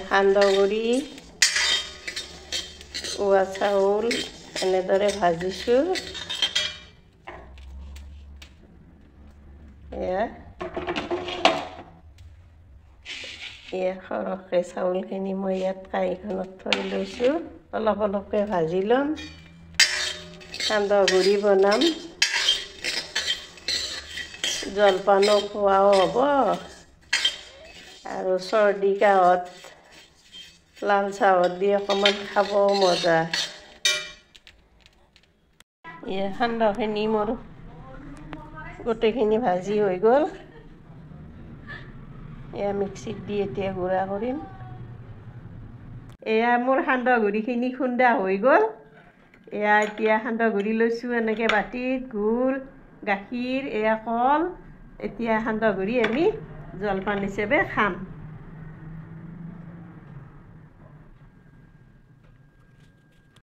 সান্দহগুড়ি উৱা চাউল এনেদৰে ভাজিছোঁ সৰহকৈ চাউলখিনি মই ইয়াত কাঁহীখনত থৈ লৈছোঁ অলপ অলপকৈ ভাজি ল'ম সান্দহগুড়ি বনাম জলপানো খোৱাও হ'ব আৰু চৰ্দি কাহত লাল চাহত দি অকণমান খাবও মজা সান্দহখিনি মোৰ গোটেইখিনি ভাজি হৈ গ'ল মিক্সিত দি এতিয়া গুড়া কৰিম মোৰ সান্দহগুড়িখিনি খুন্দা হৈ গ'ল এতিয়া সান্দহগুড়ি লৈছোঁ এনেকৈ বাটিত গুড় গাখীৰ কল এতিয়া সান্দহগুড়ি আমি জলপান হিচাপে খাম